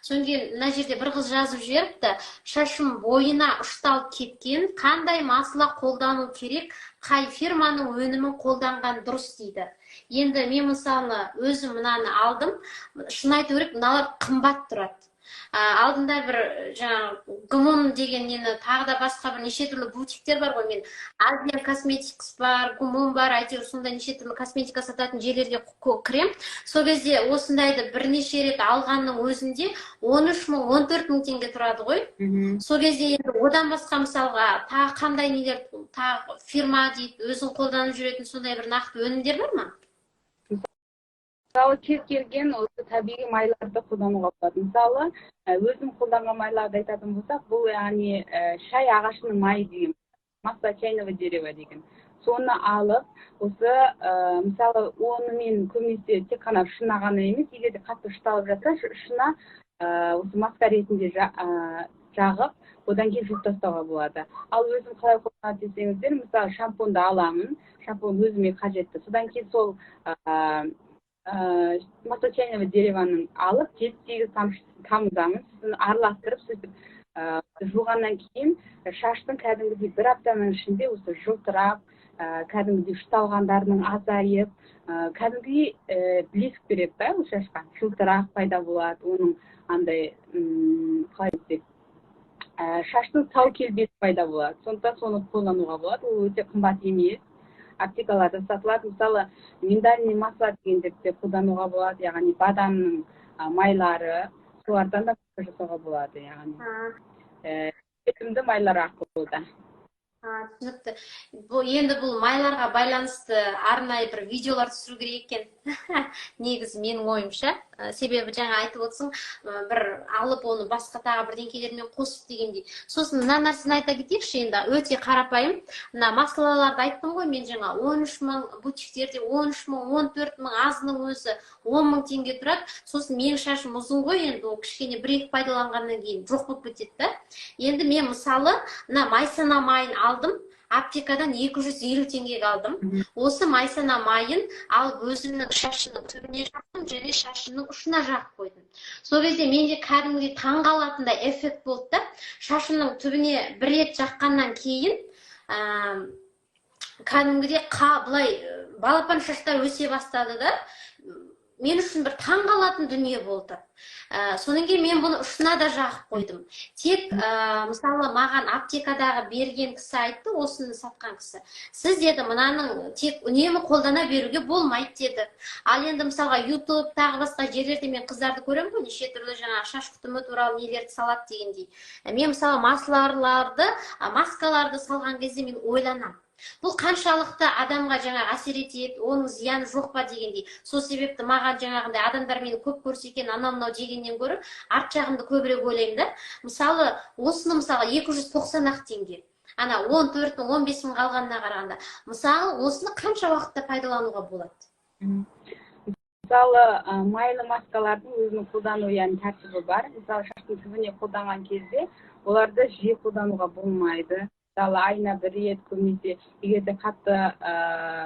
Содан кейін мына жерде бір қыз жазып жіберіпті, шашым бойына ұшталып кеткен, қандай масла қолдану керек, қай фирманың өнімін қолданған дұрыс дейді. Енді мен мысалы өзім мынаны алдым, шын айту керек, мыналар қымбат тұрады. Алдында бір жаңағы гумон деген нені тағы да басқа бір неше түрлі бутиктер бар ғой. Мен Азия косметикс бар, гумон бар, әйтеуір сондай неше түрлі косметика сататын жерлерге кірем. Сол кезде осындайды бірнеше рет алғанның өзінде 13 мың, 14 мың теңге тұрады ғой. Сол кезде енді одан басқа мысалға тағы қандай нелер, тағы фирма дейді, өзің қолданып жүретін сондай бір нақты өнімдер бар ма? Мысалы, кез келген осы табиғи майларды қолдануға болады. Мысалы, өзім қолданған майларды айтатын болсақ, бұл яғни шай ағашының майы деген, масла чайного дерева деген. Соны алып, осы мысалы, оны мен көбінесе тек қана шына ғана емес, егер де қатты ұшталып жатса, шына осы маска ретінде жағып, одан кейін жуып тастауға болады. Ал өзім қалай қолданады десеңіздер, мысалы, шампуньды аламын, шампунь өзіме қажетті. Содан кейін сол масла чайного дереваның алып, 7-8 тамызамын, сосын араластырып, сөйтіп жуғаннан кейін шаштың кәдімгідей бір аптаның ішінде осы жылтырап, кәдімгідей ұшталғандарының азайып, кәдімгідей блеск береді да, ол шашқа, жылтырақ пайда болады, оның андай, қалай десек, шаштың сау келбеті пайда болады. Сондықтан соны қолдануға болады, ол өте қымбат емес. Аптекаларда сатылады, мысалы, миндальный масла дегендерді қолдануға болады, яғни бадамның майлары, солардан да жасауға болады, яғни жетімді майлар арқылы да. Түсінікті. Енді бұл майларға байланысты арнайы бір видеолар түсіру керек екен. Негізі менің ойымша. Себебі жаңа айтып отырсың, бір алып оны басқа тағы бірдеңкелермен қосып дегендей. Сосын мына нәрсені айта кетейікші, енді өте қарапайым. Мына маслаларды айттым ғой мен жаңа, 13 мың, бутиктерде 13 мың, 14 мың, азының өзі 10 мың теңге тұрады. Сосын менің шашым ұзын ғой, енді ол кішкене бір-екі пайдаланғаннан кейін жоқ болып кетеді. Енді мен мысалы мына майсана майын алдым, аптекадан 250 теңгеге алдым. Осы майсана майын алып өзімнің шашымның түбіне жақтым, және шашымның ұшына жағып қойдым. Сол кезде менде кәдімгідей таңғалатындай эффект болды да, шашымның түбіне бір рет жаққаннан кейін кәдімгідей былай балапан шаштар өсе бастады да, мен үшін бір таңғалатын дүние болды. Содан кейін мен бұны ұшына да жағып қойдым. Тек, мысалы, маған аптекадағы берген кісі айтты, осыны сатқан кісі. Сіз деді, мынаның тек үнемі қолдана беруге болмайды деді. Ал енді мысалға YouTube тағы басқа жерлерде мен қыздарды көремін ғой, неше түрлі жаңа шаш күтімі туралы нелерді салады дегендей. Мен мысалы маскаларды салған кезде мен ойланам. Бұл қаншалықты адамға жаңа әсер етеді, оның зияны жоқ па дегендей. Сол себепті маған жаңағындай адамдар мені көп көрсе екен, анау-мынау дегеннен гөрі арт жағымды көбірек ойлаймын да. Мысалы, осыны мысалы 290 теңге. Ана 14 мың, 15 мың қалғанына қарағанда. Мысалы, осыны қанша уақытта пайдалануға болады? Мысалы, майлы маскалардың өзінің қолдану яғни тәртібі бар. Мысалы, шаштың түбіне қолданған кезде оларды жиі қолдануға болмайды. Мысалы, айына бір рет, көбінесе егерде қатты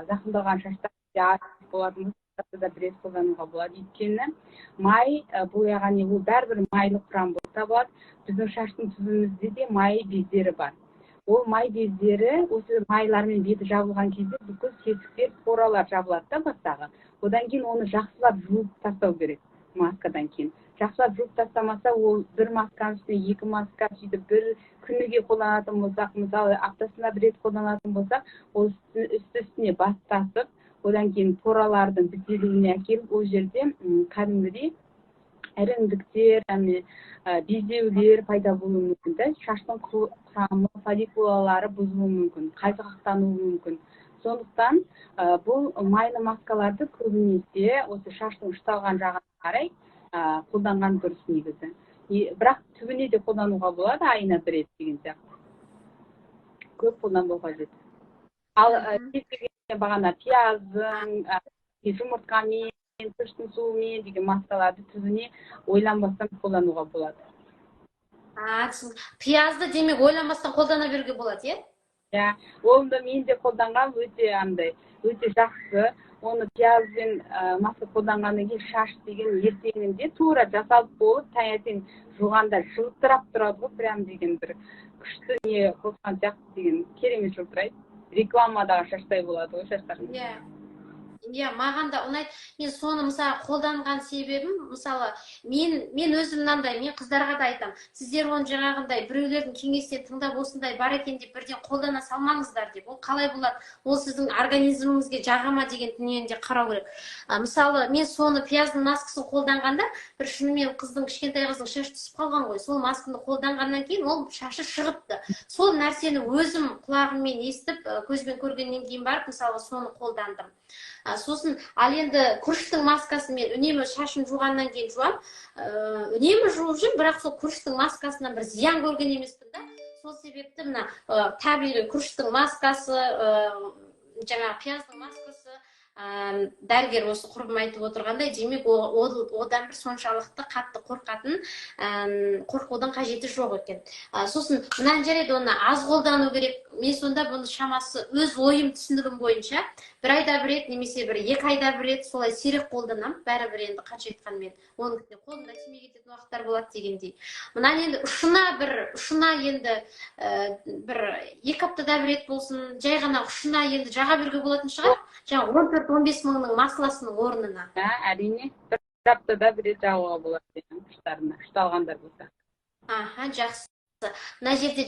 зақымдалған шаштар болатын болса, да бір рет қолдануға болады. Өйткені май, бұл яғни ол бәрібір майлы құрам болып табылады. Біздің шаштың түбімізде де май бездері бар. Ол май бездері осы майлармен беті жабылған кезде бүкіл тесіктер, поралар жабылады да бастағы. Одан кейін оны жақсылап жуып тастау керек маскадан кейін. Жақсылап жуып тастамаса, ол бір масканың үстіне 2 маска, сөйтіп бір күніге қолданатын болсақ, мысалы аптасына бір рет қолданатын болсақ, ол үсті-үстіне бастасып, одан кейін поралардың бітелуіне әкеліп, ол жерде кәдімгідей іріңдіктер, безеулер пайда болуы мүмкін. Шаштың құрамы, фолликулалары бұзылуы мүмкін, қайқақтануы мүмкін. Сондықтан бұл майлы маскаларды көбінесе осы шаштың ұшталған жағына қарай қолданған дұрыс негізі. Бірақ түбіне де қолдануға болады, айына бір рет деген сияқты. Көп қолдануға қажет. Ал бағана пияздың, жұмыртқамен, күріштің суымен деген маскаларды түбіне ойланбастан қолдануға болады. Пиязды демек ойланбастан қолдана беруге болады, е? Оны да мен де қолданған өте жақсы. оны пиязбен маска қолданғаннан кейін шаш деген ертеңінде тура жасалып болып таңертең жуғанда жылтырап тұрады ғой, прям деген бір күшті не қосқан сияқты деген керемет жылтырайды. Рекламадағы шаштай болады ғой шаштарың. Иә, маған да ұнайды. Мен соны мысалы қолданған себебім, мысалы мен өзім мынандай, мен қыздарға да айтам, сіздер оны жаңағындай біреулердің кеңестен тыңдап осындай бар екен деп бірден қолдана салмаңыздар деп. Ол қалай болады? Ол сіздің организміңізге жаға ма деген дүниені де қарау керек. Мысалы мен соны пияздың маскасын қолданғанда, бір шынымен кішкентай қыздың шашы түсіп қалған ғой. Сол масканы қолданғаннан кейін ол шашы шығыпты. Сол нәрсені өзім құлағыммен естіп, көзбен көргеннен кейін барып, мысалы соны қолдандым. Сосын, ал енді күріштің маскасын мен үнемі шашын жуғаннан кейін жуам. Үнемі жуып жүрмін, бірақ сол күріштің маскасынан бір зиян көрген емеспін да. Сол себепті мына табиғи күріштің маскасы, жаңағы пияздың маскасы, дәрігер осы құрбым айтып отырғандай, демек одан бір соншалықты қатты қорқудың қажеті жоқ екен. Сосын мынаны жарайды, оны аз қолдану керек. Мен сонда бұны шамасы өз ойым түсінігім бойынша бір айда бір рет немесе бір 2 айда бір рет солай сирек қолданамын. Бәрібір енді қанша айтқанмен оның қолымда тимей кететін уақыттар болады дегендей. Мынаны енді ұшына енді бір 2 аптада бір рет болсын, жай ғана ұшына енді жаға беруге болатын шығар. Жаңа 14-15 мыңның масласының орнына. Әрине, бір аптада бір рет жағуға болады ұштарына, ұшталғандар болса. Жақсы. Мына жерде